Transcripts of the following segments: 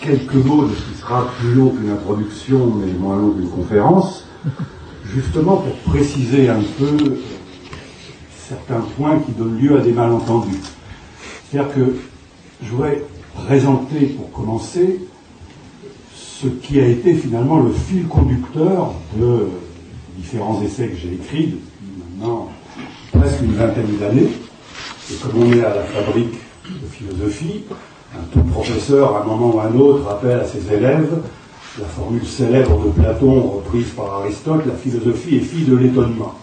quelques mots de ce qui sera plus long qu'une introduction, mais moins long qu'une conférence, justement pour préciser un peu certains points qui donnent lieu à des malentendus. C'est-à-dire que je voudrais présenter, pour commencer, ce qui a été finalement le fil conducteur de différents essais que j'ai écrits depuis maintenant presque une vingtaine d'années. Et comme on est à la fabrique de philosophie, un tout professeur, à un moment ou à un autre, rappelle à ses élèves la formule célèbre de Platon, reprise par Aristote: la philosophie est fille de l'étonnement.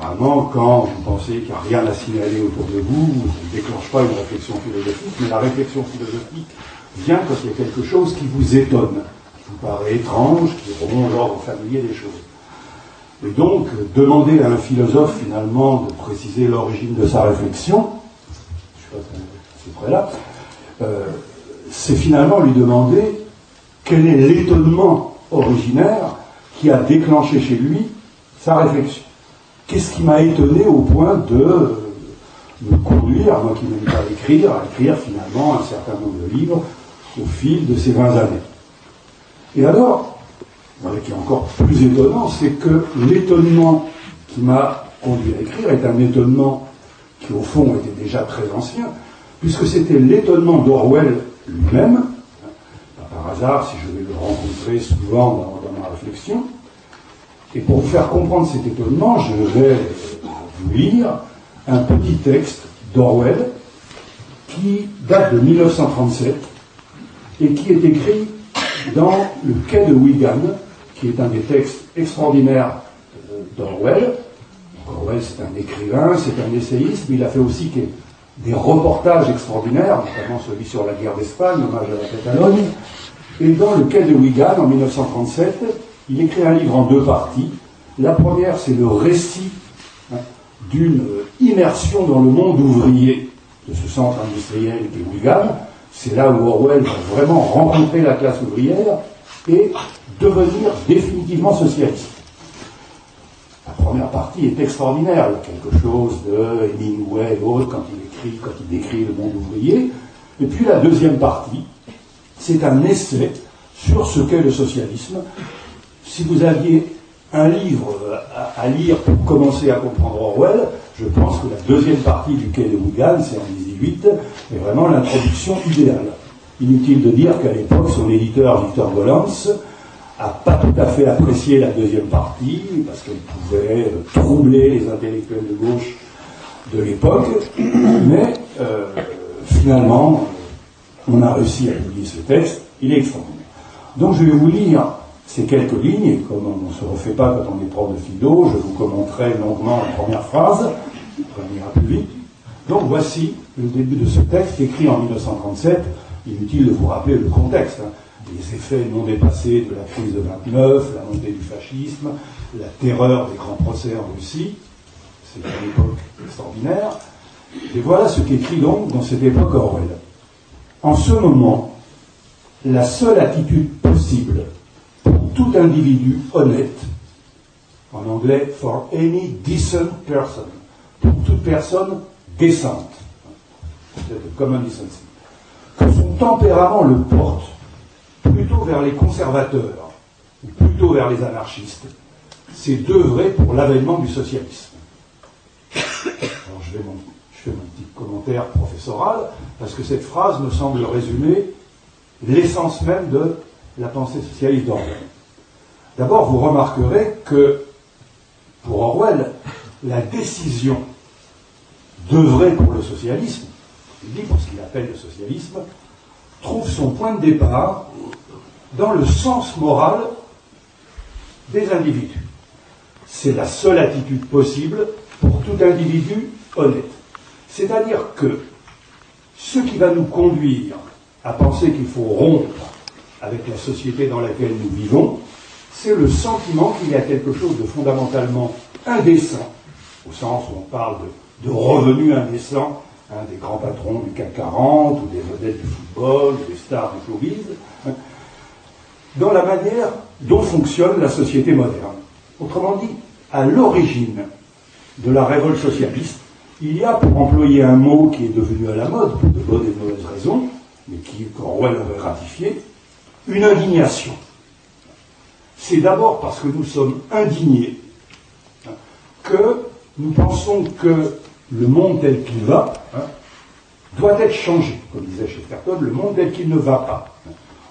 Vraiment, quand vous pensez qu'il n'y a rien à signaler autour de vous, vous ne déclenche pas une réflexion philosophique, mais la réflexion philosophique vient quand il y a quelque chose qui vous étonne, qui vous paraît étrange, qui remonte l'ordre familier des choses. Et donc, demander à un philosophe, finalement, de préciser l'origine de sa réflexion, je ne sais pas si c'est près là, c'est finalement lui demander quel est l'étonnement originaire qui a déclenché chez lui sa réflexion. Qu'est-ce qui m'a étonné au point de me conduire, moi qui n'aime pas écrire, à écrire finalement un certain nombre de livres au fil de ces 20 années. Et alors, ce qui est encore plus étonnant, c'est que l'étonnement qui m'a conduit à écrire est un étonnement qui, au fond, était déjà très ancien, puisque c'était l'étonnement d'Orwell lui-même. Pas par hasard, si je vais le rencontrer souvent dans ma réflexion. Et pour vous faire comprendre cet étonnement, je vais vous lire un petit texte d'Orwell qui date de 1937 et qui est écrit dans Le Quai de Wigan, qui est un des textes extraordinaires d'Orwell. Orwell, c'est un écrivain, c'est un essayiste, mais il a fait aussi des reportages extraordinaires, notamment celui sur la guerre d'Espagne, hommage à la Catalogne. Et dans Le Quai de Wigan, en 1937, il écrit un livre en 2 parties. La première, c'est le récit d'une immersion dans le monde ouvrier de ce centre industriel de Wigan. C'est là où Orwell va vraiment rencontrer la classe ouvrière et devenir définitivement socialiste. La première partie est extraordinaire. Il y a quelque chose de Hemingway et autres quand il décrit le monde ouvrier. Et puis la deuxième partie, c'est un essai sur ce qu'est le socialisme. Si vous aviez un livre à lire pour commencer à comprendre Orwell, je pense que la deuxième partie du Quai de Wigan, c'est en 18, est vraiment l'introduction idéale. Inutile de dire qu'à l'époque, son éditeur, Victor Gollancz, n'a pas tout à fait apprécié la deuxième partie, parce qu'elle pouvait troubler les intellectuels de gauche de l'époque, mais finalement, on a réussi à publier ce texte, il est extraordinaire. Donc je vais vous lire ces quelques lignes, et comme on ne se refait pas quand on est prof de philo, je vous commenterai longuement la première phrase, on ira plus vite. Donc voici le début de ce texte écrit en 1937, inutile de vous rappeler le contexte, les effets non dépassés de la crise de 29, la montée du fascisme, la terreur des grands procès en Russie, c'est une époque extraordinaire, et voilà ce qu'écrit donc dans cette époque Orwell. En ce moment, la seule attitude possible pour tout individu honnête, en anglais, for any decent person, pour toute personne décente, c'est le common decency, que son tempérament le porte plutôt vers les conservateurs ou plutôt vers les anarchistes, c'est d'œuvrer pour l'avènement du socialisme. Alors je fais mon petit commentaire professoral, parce que cette phrase me semble résumer l'essence même de la pensée socialiste d'Orwell. D'abord, vous remarquerez que, pour Orwell, la décision d'œuvrer pour le socialisme, il dit pour ce qu'il appelle le socialisme, trouve son point de départ dans le sens moral des individus. C'est la seule attitude possible pour tout individu honnête. C'est-à-dire que ce qui va nous conduire à penser qu'il faut rompre avec la société dans laquelle nous vivons, c'est le sentiment qu'il y a quelque chose de fondamentalement indécent, au sens où on parle de revenus indécents, des grands patrons du CAC 40, ou des vedettes du football, ou des stars du showbiz, dans la manière dont fonctionne la société moderne. Autrement dit, à l'origine de la révolte socialiste, il y a, pour employer un mot qui est devenu à la mode, pour de bonnes et de mauvaises raisons, mais qu'Orwell avait ratifié, une indignation. C'est d'abord parce que nous sommes indignés que nous pensons que le monde tel qu'il va doit être changé. Comme disait Chesterton, le monde tel qu'il ne va pas.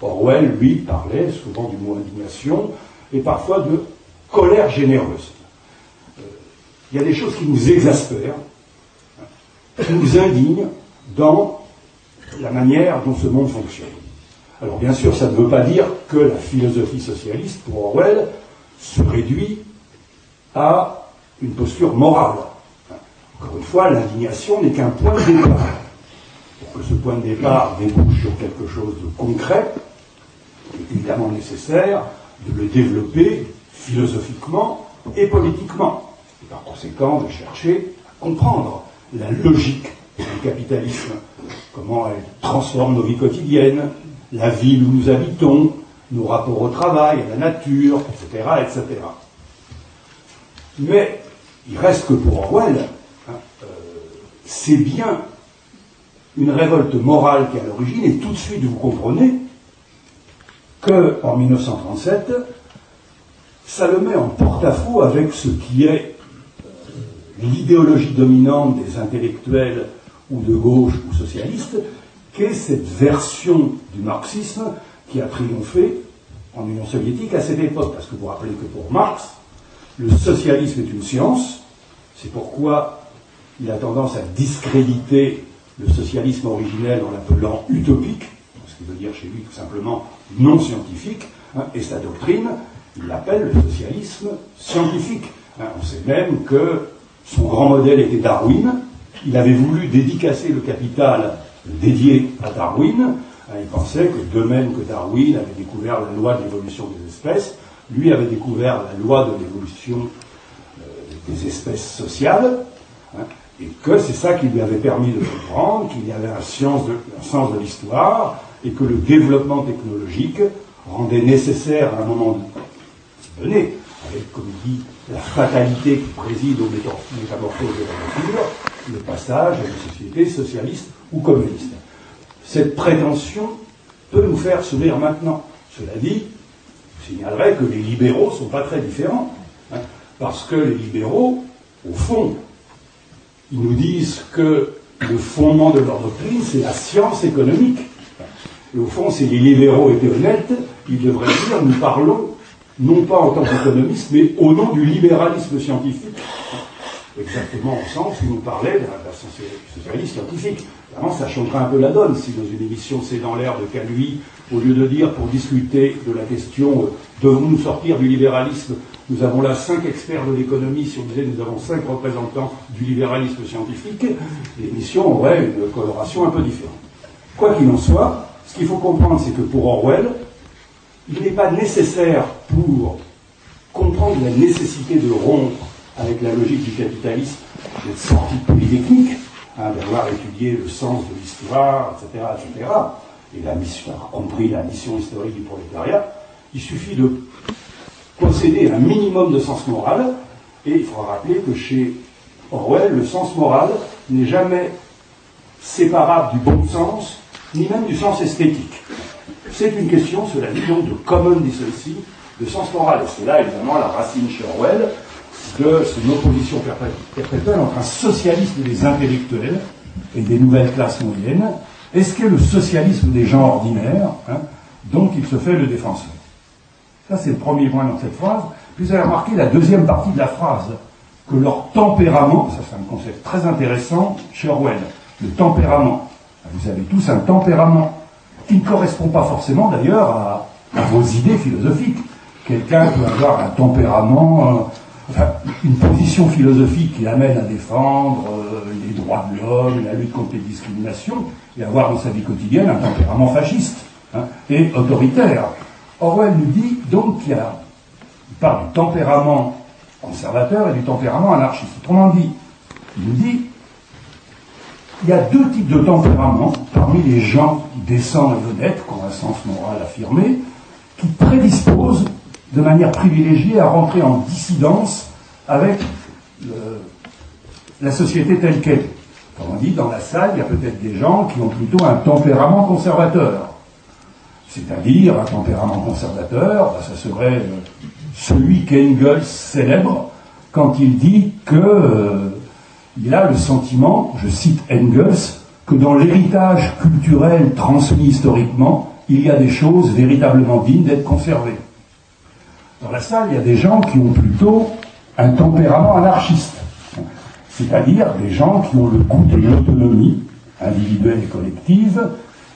Orwell, lui, parlait souvent du mot indignation et parfois de colère généreuse. Il y a des choses qui nous exaspèrent, qui nous indignent dans la manière dont ce monde fonctionne. Alors bien sûr, ça ne veut pas dire que la philosophie socialiste, pour Orwell, se réduit à une posture morale. Encore une fois, l'indignation n'est qu'un point de départ. Pour que ce point de départ débouche sur quelque chose de concret, il est évidemment nécessaire de le développer philosophiquement et politiquement. Et par conséquent, de chercher à comprendre la logique du capitalisme, comment elle transforme nos vies quotidiennes, la ville où nous habitons, nos rapports au travail, à la nature, etc., etc. Mais il reste que pour Orwell, c'est bien une révolte morale qui est à l'origine, et tout de suite vous comprenez qu'en 1937, ça le met en porte-à-faux avec ce qui est l'idéologie dominante des intellectuels ou de gauche ou socialistes, qu'est cette version du marxisme qui a triomphé en Union soviétique à cette époque. Parce que vous vous rappelez que pour Marx, le socialisme est une science, c'est pourquoi il a tendance à discréditer le socialisme originel en l'appelant utopique, ce qui veut dire chez lui tout simplement non scientifique, et sa doctrine, il l'appelle le socialisme scientifique. On sait même que son grand modèle était Darwin, il avait voulu dédicacer le Capital dédié à Darwin, il pensait que de même que Darwin avait découvert la loi de l'évolution des espèces, lui avait découvert la loi de l'évolution des espèces sociales, et que c'est ça qui lui avait permis de comprendre qu'il y avait un sens de l'histoire, et que le développement technologique rendait nécessaire à un moment donné, avec, comme il dit, la fatalité qui préside aux métamorphoses de la nature, le passage à une société socialiste ou communiste. Cette prétention peut nous faire sourire maintenant. Cela dit, je signalerais que les libéraux ne sont pas très différents, parce que les libéraux, au fond, ils nous disent que le fondement de leur doctrine, c'est la science économique. Et au fond, si les libéraux étaient honnêtes, ils devraient dire, nous parlons non pas en tant qu'économistes, mais au nom du libéralisme scientifique. Exactement au sens où nous parlait de la socialiste scientifique. Vraiment, ça changerait un peu la donne si dans une émission C'est dans l'air de Caluy, au lieu de dire, pour discuter de la question devons-nous sortir du libéralisme, nous avons là 5 experts de l'économie, si on disait nous avons 5 représentants du libéralisme scientifique, l'émission aurait une coloration un peu différente. Quoi qu'il en soit, ce qu'il faut comprendre, c'est que pour Orwell, il n'est pas nécessaire pour comprendre la nécessité de rompre avec la logique du capitalisme, d'être sorti de Polytechnique, d'avoir étudié le sens de l'histoire, etc., etc., et la mission, compris la mission historique du prolétariat. Il suffit de posséder un minimum de sens moral, et il faudra rappeler que chez Orwell, le sens moral n'est jamais séparable du bon sens, ni même du sens esthétique. C'est une question, cela dit, donc de common decency, de sens moral. Et c'est là, évidemment, la racine chez Orwell de son opposition perpétuelle entre un socialisme des intellectuels et des nouvelles classes moyennes, et ce qu'est le socialisme des gens ordinaires, dont il se fait le défenseur. Ça, c'est le premier point dans cette phrase. Puis vous avez remarqué la deuxième partie de la phrase, que leur tempérament, ça c'est un concept très intéressant chez Orwell, le tempérament. Vous avez tous un tempérament qui ne correspond pas forcément d'ailleurs à vos idées philosophiques. Quelqu'un peut avoir un tempérament, une position philosophique qui l'amène à défendre les droits de l'homme, la lutte contre les discriminations, et avoir dans sa vie quotidienne un tempérament fasciste et autoritaire. Orwell nous dit donc qu'il parle du tempérament conservateur et du tempérament anarchiste. Autrement dit, il nous dit il y a 2 types de tempéraments parmi les gens décents et honnêtes, qui ont un sens moral affirmé, qui prédisposent de manière privilégiée à rentrer en dissidence avec la société telle qu'elle est. Comme on dit, dans la salle, il y a peut-être des gens qui ont plutôt un tempérament conservateur. C'est-à-dire, un tempérament conservateur, ça serait celui qu'Engels célèbre quand il dit que il a le sentiment, je cite Engels, que dans l'héritage culturel transmis historiquement, il y a des choses véritablement dignes d'être conservées. Dans la salle, il y a des gens qui ont plutôt un tempérament anarchiste, c'est-à-dire des gens qui ont le goût de l'autonomie individuelle et collective,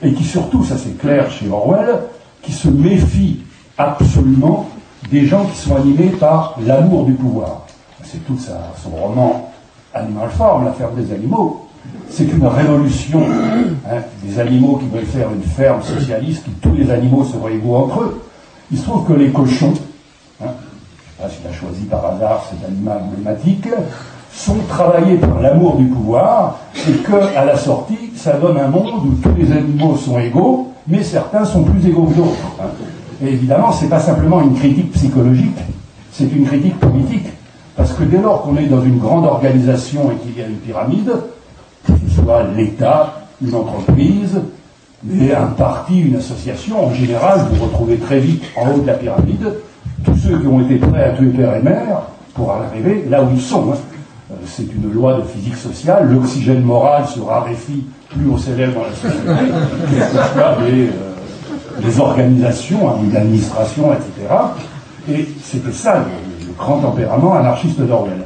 et qui surtout, ça c'est clair chez Orwell, qui se méfient absolument des gens qui sont animés par l'amour du pouvoir. C'est tout son roman Animal Farm, la ferme des animaux. C'est une révolution des animaux qui veulent faire une ferme socialiste, où tous les animaux seraient égaux entre eux. Il se trouve que les cochons, je ne sais pas s'il a choisi par hasard cet animal emblématique, sont travaillés par l'amour du pouvoir, et qu'à la sortie, ça donne un monde où tous les animaux sont égaux, mais certains sont plus égaux que d'autres. Et évidemment, ce n'est pas simplement une critique psychologique, c'est une critique politique. Parce que dès lors qu'on est dans une grande organisation et qu'il y a une pyramide, que ce soit l'État, une entreprise, et un parti, une association, en général, vous retrouvez très vite en haut de la pyramide tous ceux qui ont été prêts à tuer père et mère pour arriver là où ils sont. C'est une loi de physique sociale, l'oxygène moral se raréfie plus on s'élève dans la société, quelles que soient les organisations, l'administration, etc. Et c'était ça le grand tempérament anarchiste d'Orwell.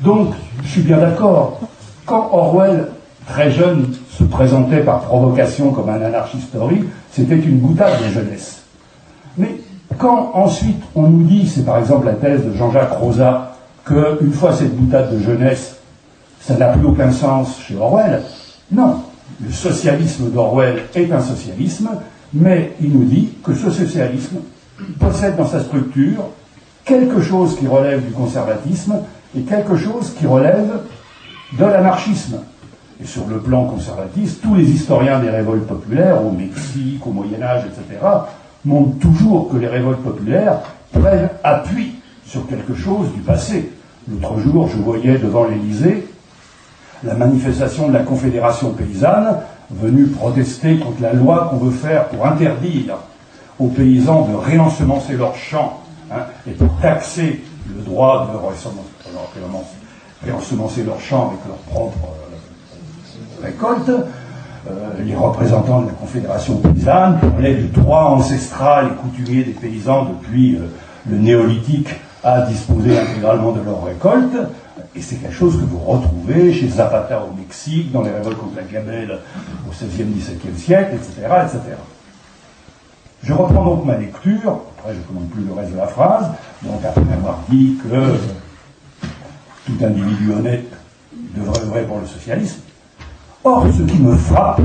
Donc, je suis bien d'accord, quand Orwell, très jeune, se présentait par provocation comme un anarchiste-story, c'était une boutade de jeunesse. Mais quand ensuite on nous dit, c'est par exemple la thèse de Jean-Jacques Rosa, qu'une fois cette boutade de jeunesse, ça n'a plus aucun sens chez Orwell, non. Le socialisme d'Orwell est un socialisme, mais il nous dit que ce socialisme possède dans sa structure quelque chose qui relève du conservatisme et quelque chose qui relève de l'anarchisme. Et sur le plan conservatiste, tous les historiens des révoltes populaires, au Mexique, au Moyen-Âge, etc., montrent toujours que les révoltes populaires prennent appui sur quelque chose du passé. L'autre jour, je voyais devant l'Élysée la manifestation de la Confédération paysanne venue protester contre la loi qu'on veut faire pour interdire aux paysans de réensemencer leurs champs et pour taxer le droit de réensemencer leurs champs avec leur propre récolte. Les représentants de la Confédération paysanne parlaient du droit ancestral et coutumier des paysans depuis le néolithique à disposer intégralement de leur récolte. Et c'est quelque chose que vous retrouvez chez Zapata au Mexique, dans les révoltes contre la gamelle au XVIe, XVIIe siècle, etc., etc. Je reprends donc ma lecture, après je ne commande plus le reste de la phrase, donc après avoir dit que tout individu honnête devrait œuvrer pour le socialisme. Or, ce qui me frappe,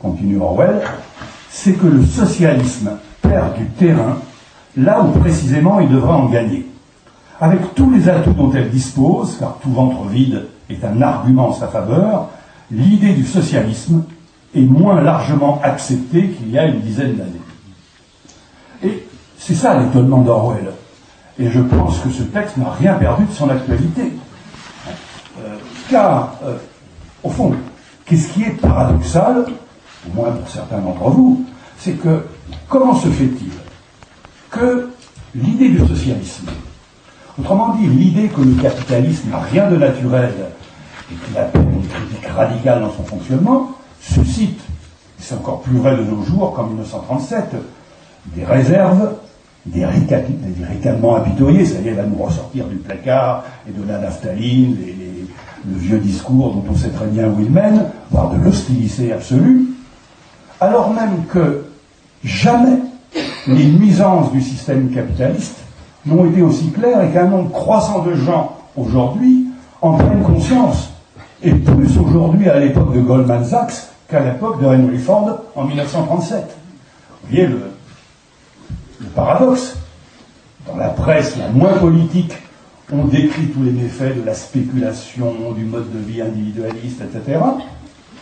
continue Orwell, c'est que le socialisme perd du terrain là où précisément il devrait en gagner. Avec tous les atouts dont elle dispose, car tout ventre vide est un argument en sa faveur, l'idée du socialisme est moins largement acceptée qu'il y a une dizaine d'années. Et c'est ça l'étonnement d'Orwell. Et je pense que ce texte n'a rien perdu de son actualité. Car, au fond, qu'est-ce qui est paradoxal, au moins pour certains d'entre vous, c'est que comment se fait-il que l'idée du socialisme, autrement dit, l'idée que le capitalisme n'a rien de naturel et qu'il appelle une critique radicale dans son fonctionnement, suscite, et c'est encore plus vrai de nos jours qu'en 1937, des réserves, des ricanements apitoyés, ça y est, va nous ressortir du placard et de la naphtaline, le vieux discours dont on sait très bien où il mène, voire de l'hostilité absolue, alors même que jamais les nuisances du système capitaliste n'ont été aussi claires et qu'un nombre croissant de gens aujourd'hui en prennent conscience, et plus aujourd'hui à l'époque de Goldman Sachs qu'à l'époque de Henry Ford en 1937. Vous voyez le paradoxe. Dans la presse la moins politique, on décrit tous les méfaits de la spéculation, du mode de vie individualiste, etc.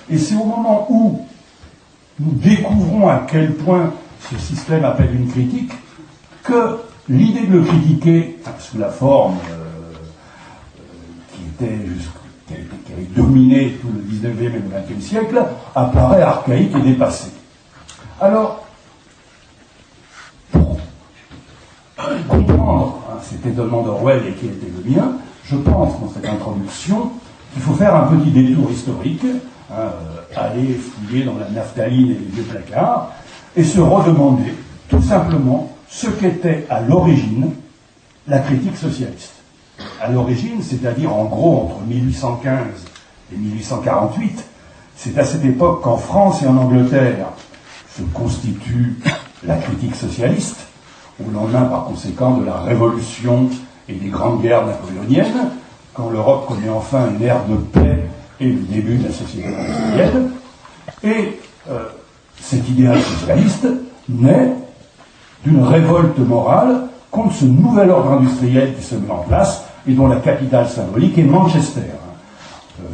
Et c'est au moment où nous découvrons à quel point ce système appelle une critique que l'idée de le critiquer sous la forme qui qui avait dominé tout le 19e et le 20e siècle, apparaît archaïque et dépassé. Alors, pour comprendre cet étonnement d'Orwell et qui était le mien, je pense dans cette introduction qu'il faut faire un petit détour historique, aller fouiller dans la naphtaline et les vieux placards, et se redemander tout simplement ce qu'était à l'origine la critique socialiste. À l'origine, c'est-à-dire en gros entre 1815 et 1848, c'est à cette époque qu'en France et en Angleterre se constitue la critique socialiste, au lendemain par conséquent de la Révolution et des grandes guerres napoléoniennes, quand l'Europe connaît enfin une ère de paix et le début de la société industrielle. Et cet idéal socialiste naît d'une révolte morale contre ce nouvel ordre industriel qui se met en place et dont la capitale symbolique est Manchester.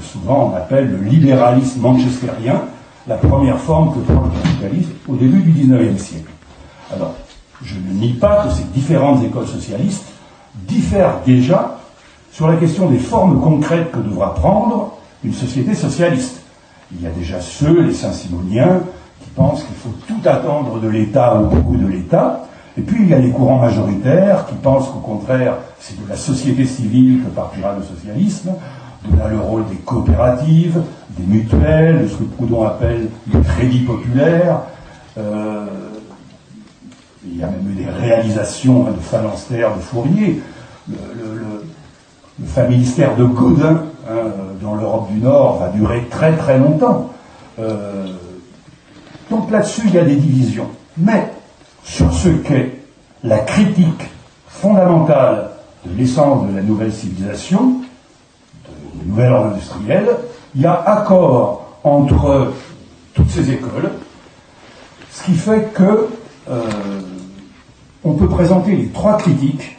Souvent on appelle le libéralisme manchestérien la première forme que prend le capitalisme au début du XIXe siècle. Alors, je ne nie pas que ces différentes écoles socialistes diffèrent déjà sur la question des formes concrètes que devra prendre une société socialiste. Il y a déjà ceux, les saint-simoniens, qui pensent qu'il faut tout attendre de l'État ou beaucoup de l'État, et puis il y a les courants majoritaires qui pensent qu'au contraire, c'est de la société civile que partira le socialisme, de là le rôle des coopératives, des mutuelles, de ce que Proudhon appelle le crédit populaire. Il y a même eu des réalisations de phalanstères de Fourier, le familistère de Gaudin dans l'Europe du Nord va durer très très longtemps. Donc là-dessus, il y a des divisions. Mais sur ce qu'est la critique fondamentale de l'essence de la nouvelle civilisation, du nouvel ordre industriel, il y a accord entre toutes ces écoles, ce qui fait que on peut présenter les trois critiques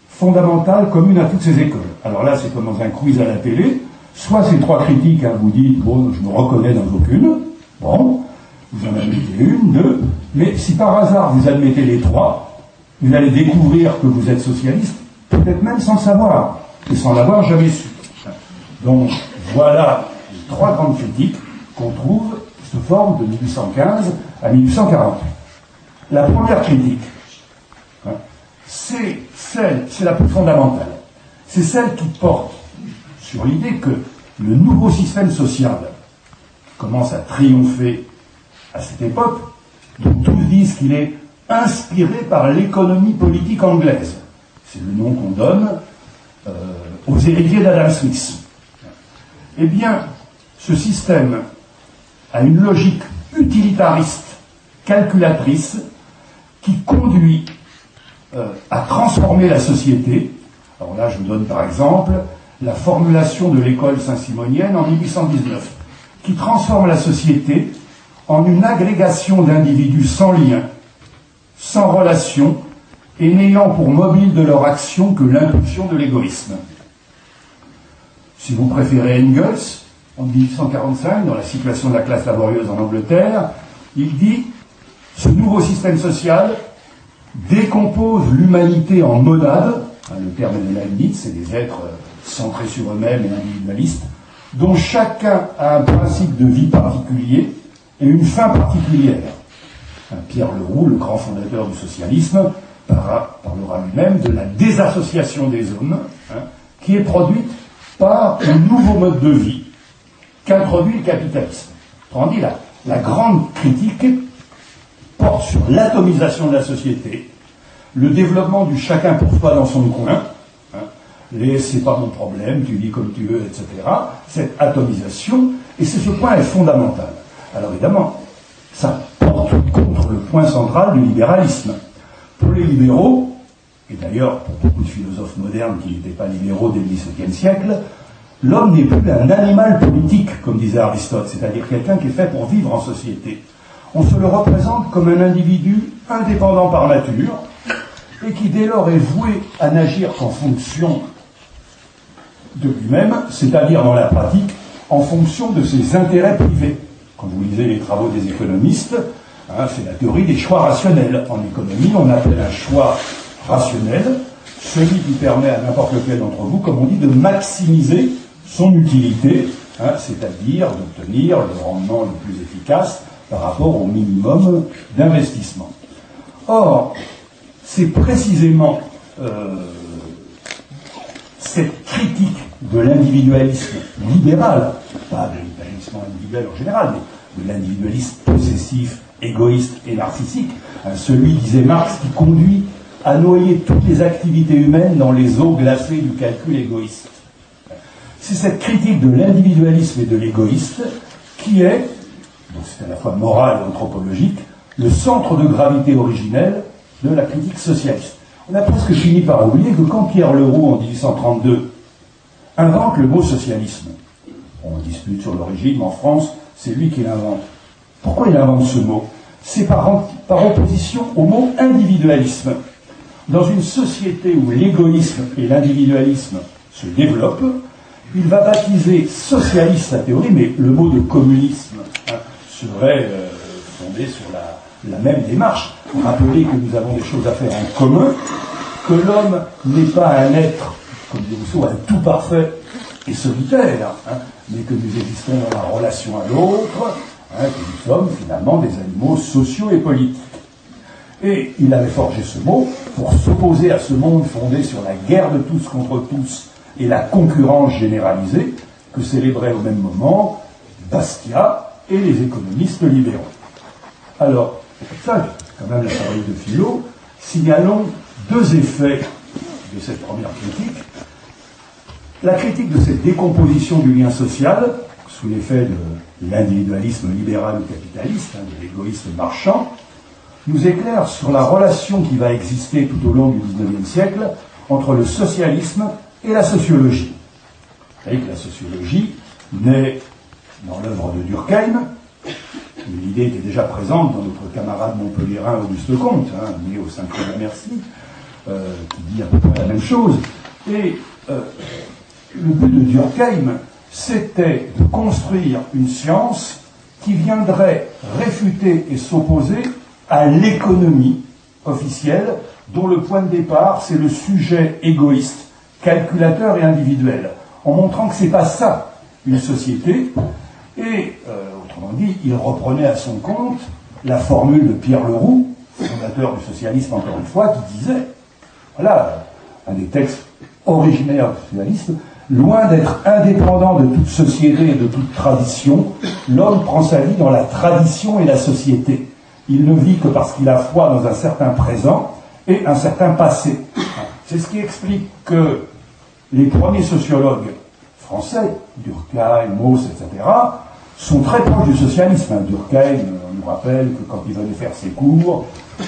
fondamentales communes à toutes ces écoles. Alors là, c'est comme dans un quiz à la télé, soit ces trois critiques, vous dites, bon, je me reconnais dans aucune, bon, vous en admettez une, deux, mais si par hasard vous admettez les trois, vous allez découvrir que vous êtes socialiste, peut-être même sans le savoir, et sans l'avoir jamais su. Donc, voilà les trois grandes critiques qu'on trouve sous forme de 1815 à 1848. La première critique, c'est la plus fondamentale. C'est celle qui porte sur l'idée que le nouveau système social qui commence à triompher à cette époque, dont tous disent qu'il est inspiré par l'économie politique anglaise. C'est le nom qu'on donne aux héritiers d'Adam Smith. Eh bien, ce système a une logique utilitariste, calculatrice, qui conduit à transformer la société. Alors là, je vous donne par exemple la formulation de l'école saint-simonienne en 1819, qui transforme la société en une agrégation d'individus sans lien, sans relation, et n'ayant pour mobile de leur action que l'impulsion de l'égoïsme. Si vous préférez Engels, en 1845, dans la situation de la classe laborieuse en Angleterre, il dit « Ce nouveau système social décompose l'humanité en monades », le terme de Leibniz, c'est des êtres centrés sur eux-mêmes et individualistes, dont chacun a un principe de vie particulier et une fin particulière. Pierre Leroux, le grand fondateur du socialisme, parlera lui-même de la désassociation des hommes, qui est produite par un nouveau mode de vie qu'introduit le capitalisme. Autrement dit, la grande critique porte sur l'atomisation de la société, le développement du chacun pour soi dans son coin, c'est pas mon problème, tu vis comme tu veux, etc. Cette atomisation, et ce point est fondamental. Alors évidemment, ça porte contre le point central du libéralisme. Pour les libéraux, et d'ailleurs pour beaucoup de philosophes modernes qui n'étaient pas libéraux dès le XVIIe siècle, l'homme n'est plus un animal politique, comme disait Aristote, c'est-à-dire quelqu'un qui est fait pour vivre en société. On se le représente comme un individu indépendant par nature, et qui dès lors est voué à n'agir qu'en fonction de lui-même, c'est-à-dire dans la pratique, en fonction de ses intérêts privés. Quand vous lisez les travaux des économistes, c'est la théorie des choix rationnels. En économie, on appelle un choix rationnel celui qui permet à n'importe lequel d'entre vous, comme on dit, de maximiser son utilité, c'est-à-dire d'obtenir le rendement le plus efficace par rapport au minimum d'investissement. Or, c'est précisément cette critique de l'individualisme libéral, pas de l'individualisme individuel en général, mais de l'individualisme possessif, égoïste et narcissique, celui, disait Marx, qui conduit à noyer toutes les activités humaines dans les eaux glacées du calcul égoïste. C'est cette critique de l'individualisme et de l'égoïste qui est, donc c'est à la fois moral et anthropologique, le centre de gravité originel de la critique socialiste. On a presque fini par oublier que quand Pierre Leroux, en 1832, invente le mot socialisme, on dispute sur l'origine, mais en France, c'est lui qui l'invente. Pourquoi il invente ce mot? C'est par opposition au mot individualisme. Dans une société où l'égoïsme et l'individualisme se développent, il va baptiser socialiste sa théorie, mais le mot de communisme serait fondé sur la même démarche. Rappeler que nous avons des choses à faire en commun, que l'homme n'est pas un être, comme dit Rousseau, un tout parfait et solitaire, mais que nous existons dans la relation à l'autre, que nous sommes finalement des animaux sociaux et politiques. Et il avait forgé ce mot pour s'opposer à ce monde fondé sur la guerre de tous contre tous et la concurrence généralisée que célébraient au même moment Bastiat et les économistes libéraux. Alors, ça, quand même la parole de philo, signalons deux effets de cette première critique. La critique de cette décomposition du lien social, sous l'effet de l'individualisme libéral ou capitaliste, de l'égoïsme marchand, nous éclaire sur la relation qui va exister tout au long du XIXe siècle entre le socialisme et la sociologie. Vous savez que la sociologie naît dans l'œuvre de Durkheim. L'idée était déjà présente dans notre camarade montpelliérain Auguste Comte, né au 5e à Mercy, qui dit à peu près la même chose. Et le but de Durkheim, c'était de construire une science qui viendrait réfuter et s'opposer à l'économie officielle, dont le point de départ, c'est le sujet égoïste, calculateur et individuel, en montrant que c'est pas ça, une société. Et, autrement dit, il reprenait à son compte la formule de Pierre Leroux, fondateur du socialisme encore une fois, qui disait, voilà, un des textes originaires du socialisme, loin d'être indépendant de toute société et de toute tradition, l'homme prend sa vie dans la tradition et la société. Il ne vit que parce qu'il a foi dans un certain présent et un certain passé. C'est ce qui explique que les premiers sociologues français, Durkheim, Mauss, etc., sont très proches du socialisme. Durkheim, on nous rappelle que quand il venait faire ses cours, dans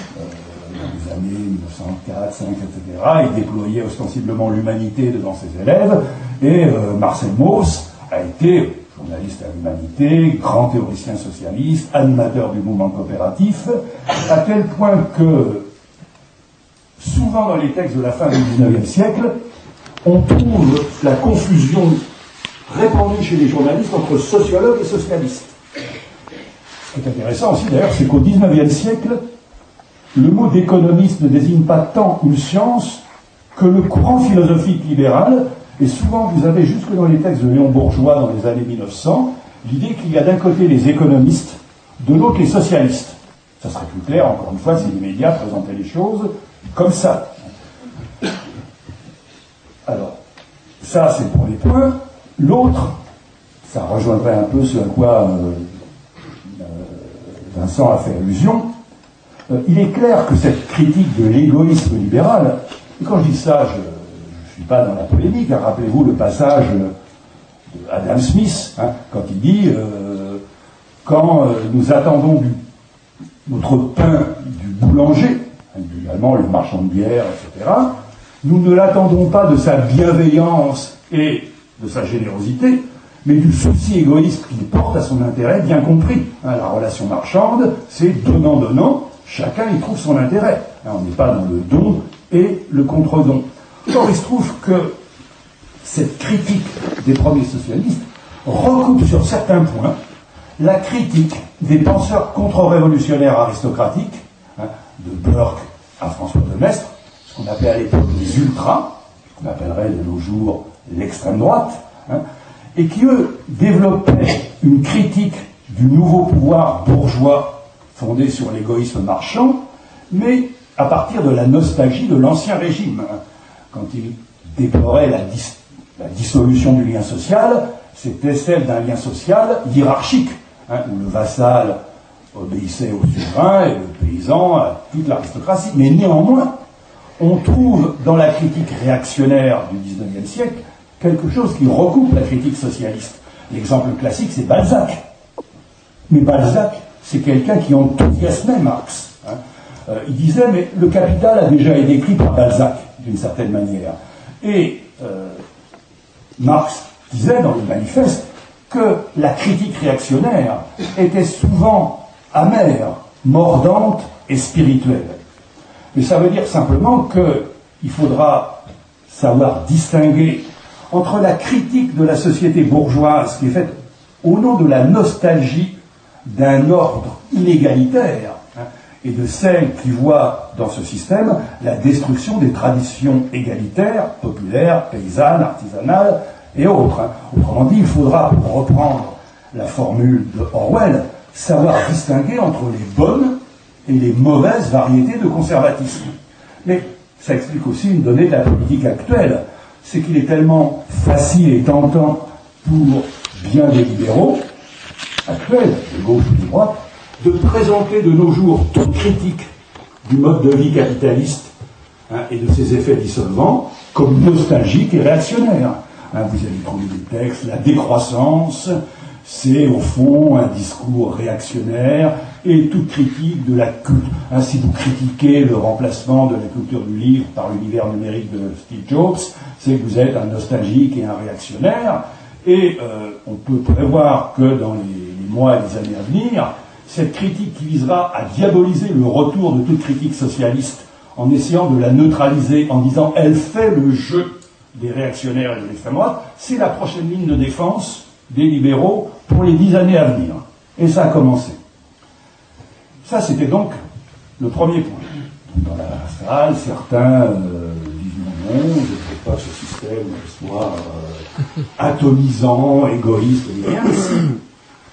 les années 1904, 5, etc., il déployait ostensiblement l'humanité devant ses élèves, et Marcel Mauss a été journaliste à l'Humanité, grand théoricien socialiste, animateur du mouvement coopératif, à tel point que, souvent dans les textes de la fin du XIXe siècle, on trouve la confusion répandue chez les journalistes entre sociologues et socialistes. Ce qui est intéressant aussi, d'ailleurs, c'est qu'au XIXe siècle, le mot d'économiste ne désigne pas tant une science que le courant philosophique libéral. Et souvent, vous avez, jusque dans les textes de Léon Bourgeois dans les années 1900, l'idée qu'il y a d'un côté les économistes, de l'autre les socialistes. Ça serait plus clair, encore une fois, si les médias présentaient les choses comme ça. Alors, ça, c'est le premier point. L'autre, ça rejoindrait un peu ce à quoi Vincent a fait allusion. Il est clair que cette critique de l'égoïsme libéral, et quand je dis ça, je ne suis pas dans la polémique, rappelez-vous le passage d'Adam Smith, quand il dit quand nous attendons notre pain du boulanger, également le marchand de bière, etc., nous ne l'attendons pas de sa bienveillance et de sa générosité, mais du souci égoïste qu'il porte à son intérêt bien compris. La relation marchande, c'est donnant-donnant, chacun y trouve son intérêt. On n'est pas dans le don et le contre-don. Or, il se trouve que cette critique des premiers socialistes recoupe sur certains points la critique des penseurs contre-révolutionnaires aristocratiques, de Burke à François de Maistre, ce qu'on appelait à l'époque les ultras, ce qu'on appellerait de nos jours l'extrême droite, et qui, eux, développaient une critique du nouveau pouvoir bourgeois fondé sur l'égoïsme marchand, mais à partir de la nostalgie de l'ancien régime. Quand ils déploraient la dissolution du lien social, c'était celle d'un lien social hiérarchique, où le vassal obéissait au souverain et le paysan à toute l'aristocratie. Mais néanmoins, on trouve dans la critique réactionnaire du XIXe siècle quelque chose qui recoupe la critique socialiste. L'exemple classique, c'est Balzac. Mais Balzac, c'est quelqu'un qui enthousiasmait Marx. Il disait, mais le Capital a déjà été écrit par Balzac, d'une certaine manière. Et Marx disait dans le manifeste que la critique réactionnaire était souvent amère, mordante et spirituelle. Mais ça veut dire simplement qu'il faudra savoir distinguer entre la critique de la société bourgeoise qui est faite au nom de la nostalgie d'un ordre inégalitaire, et de celle qui voit dans ce système la destruction des traditions égalitaires, populaires, paysannes, artisanales et autres. Autrement dit, il faudra, pour reprendre la formule de Orwell, savoir distinguer entre les bonnes et les mauvaises variétés de conservatisme. Mais ça explique aussi une donnée de la politique actuelle, c'est qu'il est tellement facile et tentant pour bien des libéraux actuels, de gauche ou de droite, de présenter de nos jours toute critique du mode de vie capitaliste et de ses effets dissolvants comme nostalgique et réactionnaire. Vous allez trouver des textes, la décroissance, c'est au fond un discours réactionnaire et toute critique de la culture. Si vous critiquez le remplacement de la culture du livre par l'univers numérique de Steve Jobs, c'est que vous êtes un nostalgique et un réactionnaire. Et on peut prévoir que dans les mois et les années à venir, cette critique qui visera à diaboliser le retour de toute critique socialiste en essayant de la neutraliser, en disant elle fait le jeu des réactionnaires et de l'extrême droite, c'est la prochaine ligne de défense des libéraux pour les 10 années à venir. Et ça a commencé. Ça, c'était donc le premier point. Dans la salle, certains disent non, je ne veux pas que ce système soit atomisant, égoïste, et rien.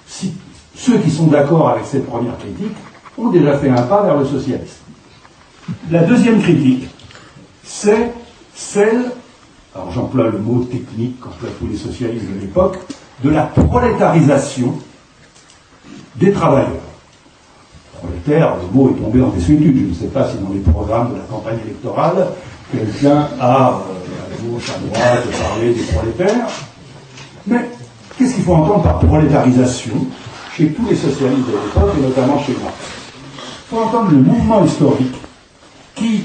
Si ceux qui sont d'accord avec cette première critique ont déjà fait un pas vers le socialisme. La deuxième critique, c'est celle, alors j'emploie le mot technique qu'emploient tous les socialistes de l'époque, de la prolétarisation des travailleurs. Prolétaire, le mot est tombé en désuétude. Je ne sais pas si dans les programmes de la campagne électorale, quelqu'un a, à gauche, à droite, parlé des prolétaires. Mais qu'est-ce qu'il faut entendre par prolétarisation chez tous les socialistes de l'époque, et notamment chez Marx? Il faut entendre le mouvement historique qui,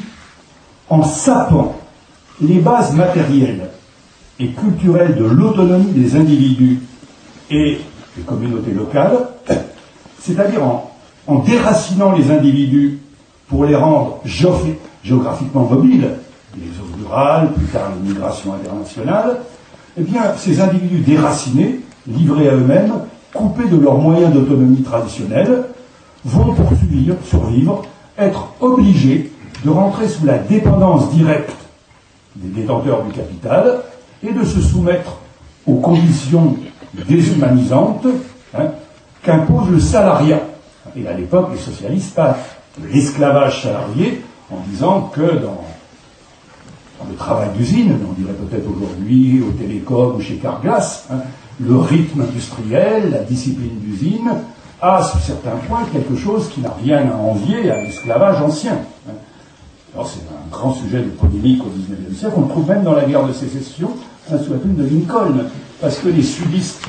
en sapant les bases matérielles et culturelles de l'autonomie des individus et des communautés locales, c'est-à-dire en déracinant les individus pour les rendre géographiquement mobiles, les zones rurales, plus tard les migrations internationales, eh bien, ces individus déracinés, livrés à eux-mêmes, coupés de leurs moyens d'autonomie traditionnels, vont pour survivre, être obligés de rentrer sous la dépendance directe des détenteurs du capital et de se soumettre aux conditions déshumanisantes qu'impose le salariat. Et à l'époque, les socialistes parlent de l'esclavage salarié en disant que dans le travail d'usine, on dirait peut-être aujourd'hui au Télécom ou chez Carglass, le rythme industriel, la discipline d'usine, a sur certains points quelque chose qui n'a rien à envier à l'esclavage ancien. Alors c'est un grand sujet de polémique au XIXe siècle, on le trouve même dans la guerre de sécession, sous la plume de Lincoln, parce que les sudistes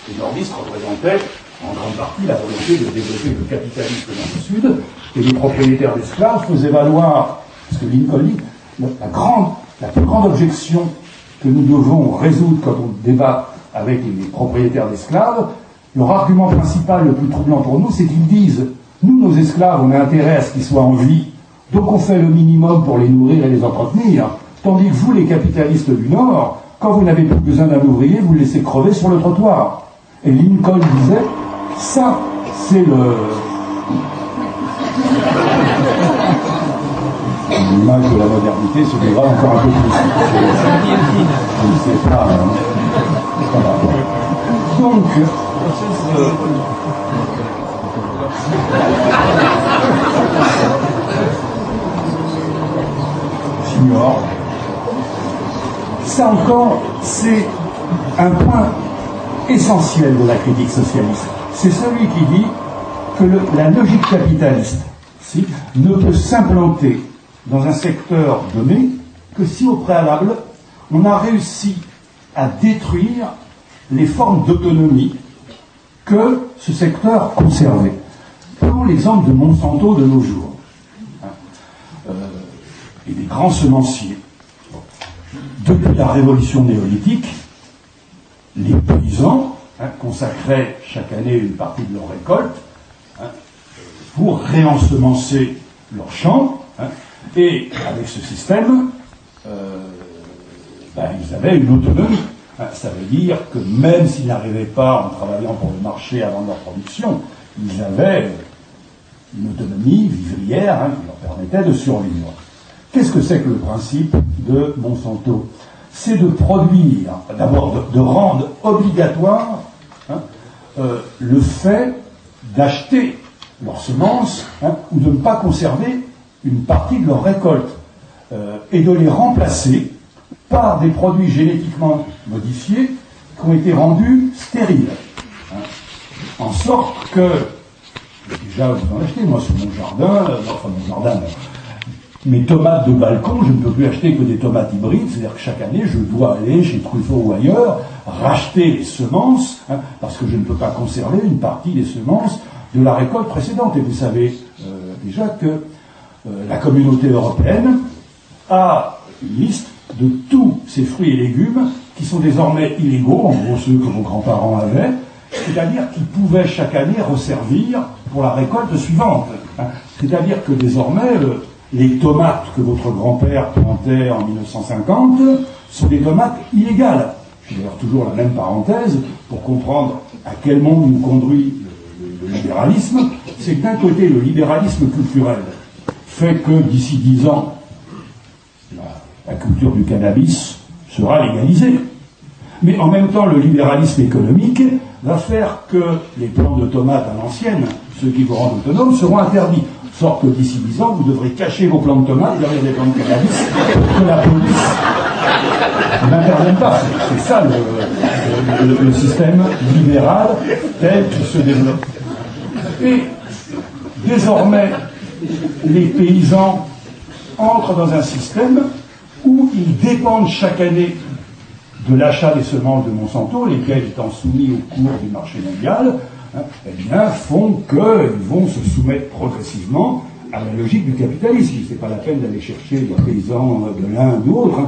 et nordistes représentaient en grande partie la volonté de développer le capitalisme dans le Sud, et les propriétaires d'esclaves faisaient valoir, parce que Lincoln dit, la plus grande objection que nous devons résoudre quand on débat avec les propriétaires d'esclaves, leur argument principal le plus troublant pour nous, c'est qu'ils disent, nous, nos esclaves, on a intérêt à ce qu'ils soient en vie, donc on fait le minimum pour les nourrir et les entretenir, tandis que vous, les capitalistes du Nord, quand vous n'avez plus besoin d'un ouvrier, vous le laissez crever sur le trottoir. Et Lincoln disait, ça, c'est l'image de la modernité se dégrade encore un peu plus. Je ne sais pas. Donc, j'ignore. Ça encore, c'est un point essentiel de la critique socialiste. C'est celui qui dit que la logique capitaliste ne peut s'implanter dans un secteur donné que si au préalable on a réussi à détruire les formes d'autonomie que ce secteur conservait. Prenons l'exemple de Monsanto de nos jours et des grands semenciers. Depuis la révolution néolithique, les paysans consacraient chaque année une partie de leur récolte pour réensemencer leurs champs, et avec ce système, ils avaient une autonomie. Ça veut dire que même s'ils n'arrivaient pas, en travaillant pour le marché avant leur production, ils avaient une autonomie vivrière qui leur permettait de survivre. Qu'est-ce que c'est que le principe de Monsanto? C'est de produire, d'abord de rendre obligatoire le fait d'acheter leurs semences ou de ne pas conserver une partie de leur récolte et de les remplacer par des produits génétiquement modifiés qui ont été rendus stériles. En sorte que, déjà vous en achetez, moi sur mon jardin, mes tomates de balcon, je ne peux plus acheter que des tomates hybrides, c'est-à-dire que chaque année je dois aller chez Truffaut ou ailleurs, racheter les semences, parce que je ne peux pas conserver une partie des semences de la récolte précédente. Et vous savez déjà que la communauté européenne a une liste de tous ces fruits et légumes qui sont désormais illégaux, en gros ceux que vos grands-parents avaient, c'est-à-dire qu'ils pouvaient chaque année resservir pour la récolte suivante. C'est-à-dire que désormais, les tomates que votre grand-père plantait en 1950 sont des tomates illégales. Je vais d'ailleurs toujours la même parenthèse pour comprendre à quel monde nous conduit le libéralisme. C'est que d'un côté, le libéralisme culturel fait que d'ici 10 ans, la culture du cannabis sera légalisée. Mais en même temps, le libéralisme économique va faire que les plants de tomates à l'ancienne, ceux qui vous rendent autonomes, seront interdits. Sorte que d'ici 10 ans, vous devrez cacher vos plants de tomates derrière des plants de cannabis pour que la police n'intervienne pas. C'est ça le système libéral tel qu'il se développe. Et désormais, les paysans entrent dans un système où ils dépendent chaque année de l'achat des semences de Monsanto, lesquelles étant soumis au cours du marché mondial, font qu'ils vont se soumettre progressivement à la logique du capitalisme. C'est pas la peine d'aller chercher des paysans de l'un ou de l'autre.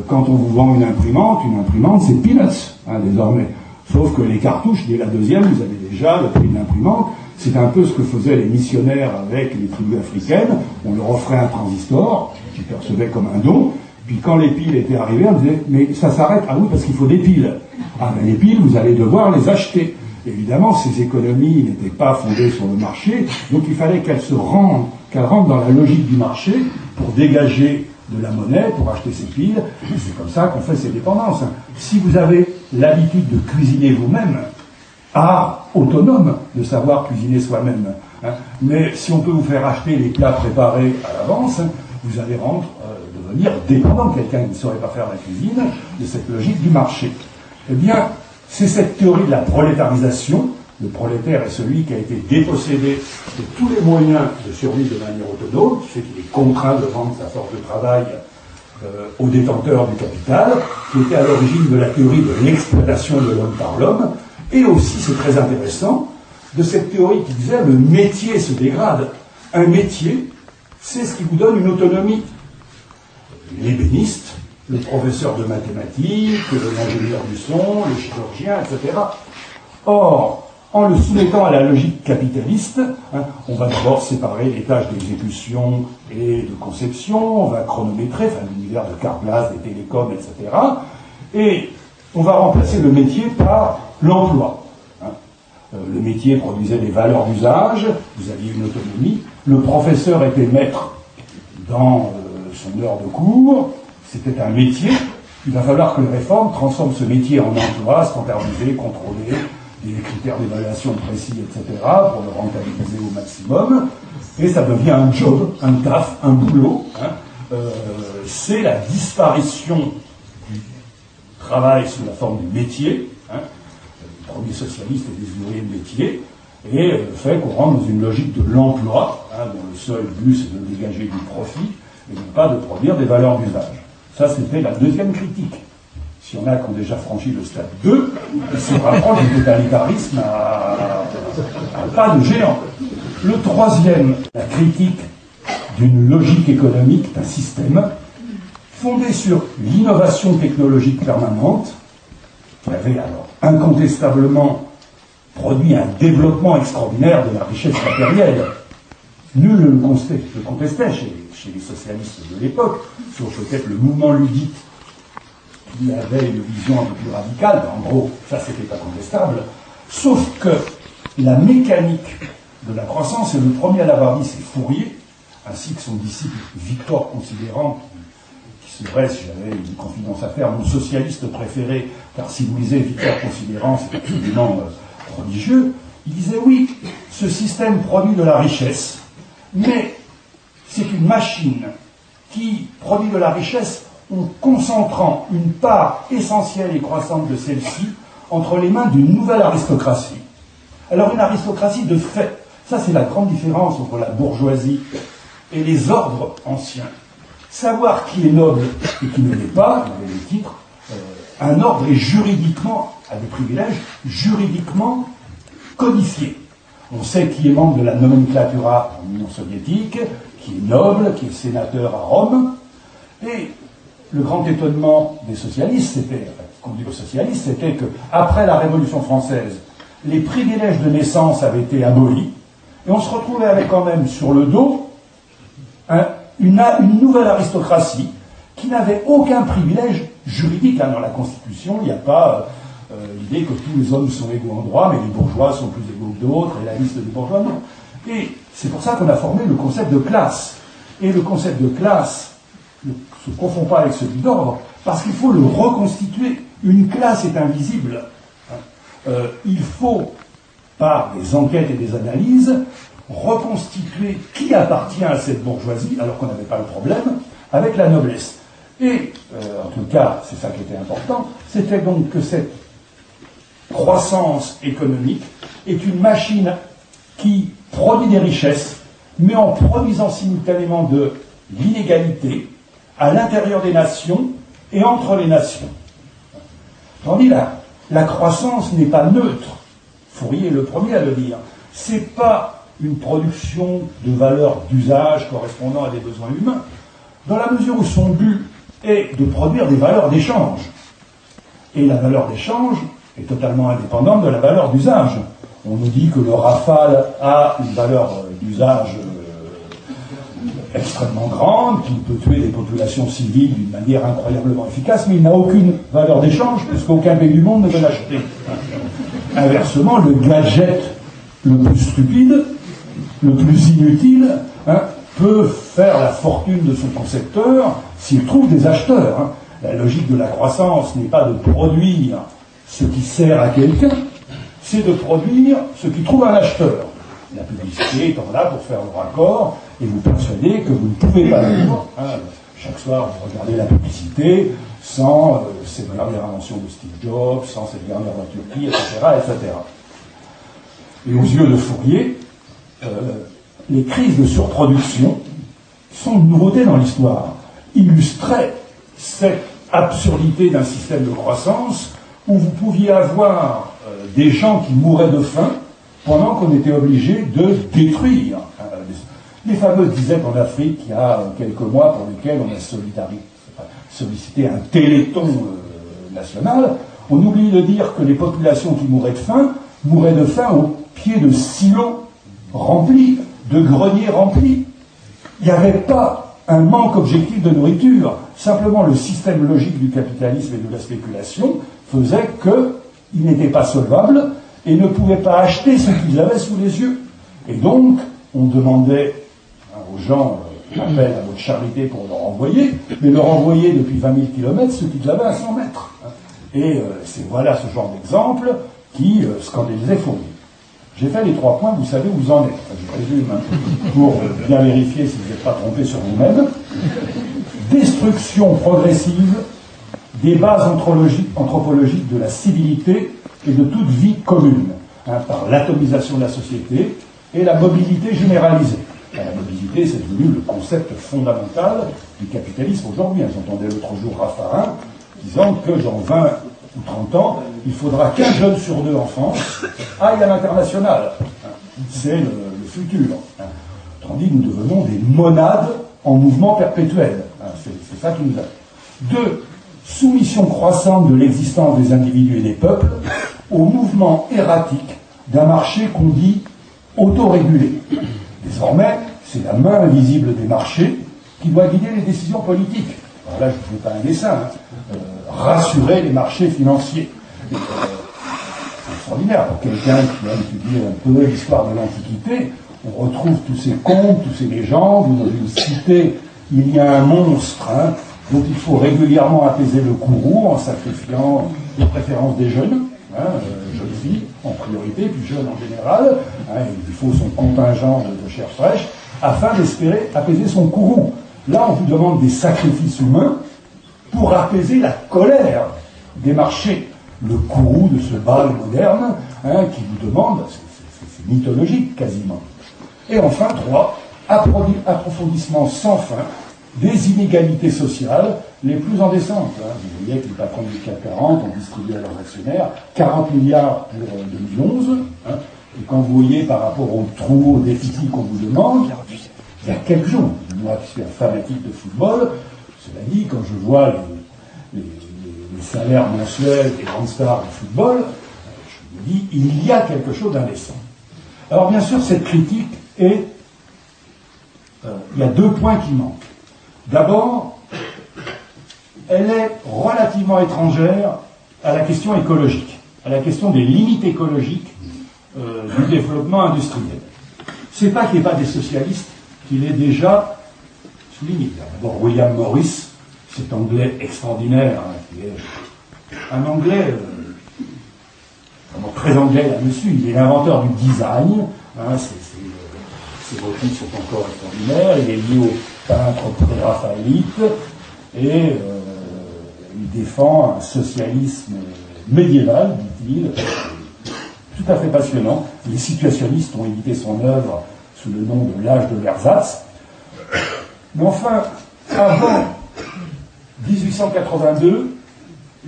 Quand on vous vend une imprimante c'est peanuts, désormais. Sauf que les cartouches, dès la deuxième, vous avez déjà le prix de l'imprimante. C'est un peu ce que faisaient les missionnaires avec les tribus africaines. On leur offrait un transistor, qu'ils percevaient comme un don. Puis quand les piles étaient arrivées, on disait, mais ça s'arrête. Ah oui, parce qu'il faut des piles. Ah mais les piles, vous allez devoir les acheter. Évidemment, ces économies n'étaient pas fondées sur le marché, donc il fallait qu'elles rentrent dans la logique du marché pour dégager de la monnaie, pour acheter ces piles. C'est comme ça qu'on fait ces dépendances. Si vous avez l'habitude de cuisiner vous-même, art autonome de savoir cuisiner soi-même, mais si on peut vous faire acheter les plats préparés à l'avance, vous allez devenir dépendant de quelqu'un qui ne saurait pas faire la cuisine, de cette logique du marché. Eh bien, c'est cette théorie de la prolétarisation. Le prolétaire est celui qui a été dépossédé de tous les moyens de survie de manière autonome, qui fait qu'il est contraint de vendre sa force de travail aux détenteurs du capital, qui était à l'origine de la théorie de l'exploitation de l'homme par l'homme, et aussi, c'est très intéressant, de cette théorie qui disait le métier se dégrade. Un métier, c'est ce qui vous donne une autonomie. L'ébéniste, le professeur de mathématiques, l'ingénieur du son, le chirurgien, etc. Or, en le soumettant à la logique capitaliste, on va d'abord séparer les tâches d'exécution et de conception, on va chronométrer, l'univers de Carglass, des télécoms, etc. Et on va remplacer le métier par l'emploi. Le métier produisait des valeurs d'usage, vous aviez une autonomie, le professeur était maître dans son heure de cours, c'était un métier, Il va falloir que les réformes transforment ce métier en emploi, standardisé, contrôlé, des critères d'évaluation précis, etc., pour le rentabiliser au maximum. Et ça devient un job, un taf, un boulot. C'est la disparition du travail sous la forme du métier, les premiers socialistes et des ouvriers de métier, et le fait qu'on rentre dans une logique de l'emploi, dont le seul but c'est de dégager du profit, et non pas de produire des valeurs d'usage. Ça, c'était la deuxième critique. Si on a qui ont déjà franchi le stade 2, ils se rapprochent du totalitarisme à pas de géant. Le troisième, la critique d'une logique économique, d'un système fondé sur l'innovation technologique permanente, qui avait alors incontestablement produit un développement extraordinaire de la richesse matérielle. Nul ne le contestait chez les socialistes de l'époque, sauf peut-être le mouvement ludique qui avait une vision un peu plus radicale. En gros, ça c'était pas contestable. Sauf que la mécanique de la croissance, et le premier à l'avoir dit, c'est Fourier, ainsi que son disciple Victor Considérant, qui serait, si j'avais une confidence à faire, mon socialiste préféré, car si vous lisez Victor Considérant, c'est absolument prodigieux. Il disait oui, ce système produit de la richesse, mais c'est une machine qui produit de la richesse en concentrant une part essentielle et croissante de celle-ci entre les mains d'une nouvelle aristocratie. Alors une aristocratie de fait, ça c'est la grande différence entre la bourgeoisie et les ordres anciens. Savoir qui est noble et qui ne l'est pas, il y avait les titres, un ordre est juridiquement, a des privilèges, juridiquement codifiés. On sait qui est membre de la nomenclatura en Union soviétique, qui est noble, qui est sénateur à Rome. Et le grand étonnement des socialistes, c'était, ce qu'on dit aux socialistes, c'était qu'après la Révolution française, les privilèges de naissance avaient été abolis, et on se retrouvait avec quand même sur le dos une nouvelle aristocratie qui n'avait aucun privilège juridique. Dans la Constitution, il n'y a pas l'idée que tous les hommes sont égaux en droit, mais les bourgeois sont plus égaux que d'autres, et la liste des bourgeois, non. Et c'est pour ça qu'on a formé le concept de classe. Et le concept de classe ne se confond pas avec celui d'ordre, parce qu'il faut le reconstituer. Une classe est invisible. Il faut, par des enquêtes et des analyses, reconstituer qui appartient à cette bourgeoisie, alors qu'on n'avait pas le problème, avec la noblesse. Et, en tout cas, c'est ça qui était important, c'était donc que cette croissance économique est une machine qui produit des richesses, mais en produisant simultanément de l'inégalité à l'intérieur des nations et entre les nations. Tandis là, la croissance n'est pas neutre. Fourier est le premier à le dire. C'est pas une production de valeurs d'usage correspondant à des besoins humains, dans la mesure où son but est de produire des valeurs d'échange. Et la valeur d'échange est totalement indépendante de la valeur d'usage. On nous dit que le Rafale a une valeur d'usage extrêmement grande, qui peut tuer des populations civiles d'une manière incroyablement efficace, mais il n'a aucune valeur d'échange, puisqu'aucun pays du monde ne veut l'acheter. Inversement, le gadget le plus stupide, le plus inutile, peut faire la fortune de son concepteur s'il trouve des acheteurs. La logique de la croissance n'est pas de produire ce qui sert à quelqu'un, c'est de produire ce qui trouve un acheteur. La publicité étant là pour faire le raccord et vous persuader que vous ne pouvez pas vivre. Chaque soir, vous regardez la publicité sans ces dernières inventions de Steve Jobs, sans cette dernière voiture qui, etc., etc. Et aux yeux de Fourier, les crises de surproduction sont une nouveauté dans l'histoire, illustraient cette absurdité d'un système de croissance où vous pouviez avoir des gens qui mouraient de faim pendant qu'on était obligé de détruire. Les fameuses disettes en Afrique, il y a quelques mois, pour lesquelles on a sollicité un téléthon national, on oublie de dire que les populations qui mouraient de faim au pied de silos remplis, de greniers remplis. Il n'y avait pas un manque objectif de nourriture. Simplement, le système logique du capitalisme et de la spéculation faisait qu'ils n'étaient pas solvables et ne pouvaient pas acheter ce qu'ils avaient sous les yeux. Et donc, on demandait aux gens appel à votre charité pour leur envoyer, mais leur envoyer depuis 20 000 km ce qu'ils avaient à 100 mètres. Et c'est voilà ce genre d'exemple qui scandalisait Fourier. J'ai fait les 3 points, vous savez où vous en êtes. Je résume, pour bien vérifier si vous n'êtes pas trompé sur vous-même. Destruction progressive des bases anthropologiques de la civilité et de toute vie commune, par l'atomisation de la société et la mobilité généralisée. La mobilité, c'est devenu le concept fondamental du capitalisme aujourd'hui. J'entendais l'autre jour Raffarin disant que dans 20 ou 30 ans, il faudra qu'un jeune sur 2 en France aille à l'international. C'est le futur. Autrement dit, nous devenons des monades en mouvement perpétuel. C'est ça qui nous a. 2. Soumission croissante de l'existence des individus et des peuples au mouvement erratique d'un marché qu'on dit autorégulé. Désormais, c'est la main invisible des marchés qui doit guider les décisions politiques. Alors là, je ne fais pas un dessin. Rassurer les marchés financiers. C'est extraordinaire. Pour quelqu'un qui a étudié un peu l'histoire de l'Antiquité, on retrouve tous ces contes, tous ces légendes, où dans une cité, il y a un monstre, dont il faut régulièrement apaiser le courroux en sacrifiant les préférences des jeunes, jeunes filles en priorité, puis jeunes en général, il faut son contingent de chair fraîche, afin d'espérer apaiser son courroux. Là, on vous demande des sacrifices humains pour apaiser la colère des marchés. Le courroux de ce bal moderne qui vous demande, c'est mythologique quasiment. Et enfin, 3, approfondissement sans fin des inégalités sociales les plus indécentes. Vous voyez que les patrons du CAC 40 ont distribué à leurs actionnaires 40 milliards pour 2011. Et quand vous voyez par rapport au trou, au déficit qu'on vous demande, il y a quelques jours, moi qui suis un fanatique de football, cela dit, quand je vois les salaires mensuels des grandes stars du football, je me dis, il y a quelque chose d'indécent. Alors bien sûr, cette critique est... il y a 2 points qui manquent. D'abord, elle est relativement étrangère à la question écologique, à la question des limites écologiques du développement industriel. C'est pas qu'il n'y ait pas des socialistes, qu'il est déjà souligné. D'abord, William Morris, cet anglais extraordinaire, qui est un anglais, vraiment très anglais là-dessus, il est l'inventeur du design, ses motifs sont encore extraordinaires, il est lié au peintre pré-raphaélite, et il défend un socialisme médiéval, dit-il, tout à fait passionnant. Les situationnistes ont édité son œuvre sous le nom de l'âge de l'ersatz. Mais enfin, avant 1882,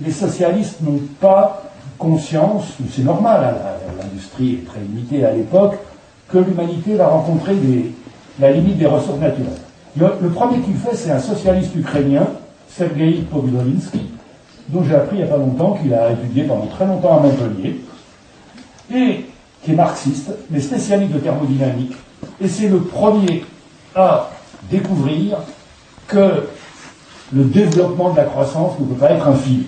les socialistes n'ont pas conscience, c'est normal, l'industrie est très limitée à l'époque, que l'humanité va rencontrer la limite des ressources naturelles. Le premier qu'il fait, c'est un socialiste ukrainien, Sergei Pogdolinski, dont j'ai appris il n'y a pas longtemps qu'il a étudié pendant très longtemps à Montpellier, et qui est marxiste, mais spécialiste de thermodynamique. Et c'est le premier à découvrir que le développement de la croissance ne peut pas être infini.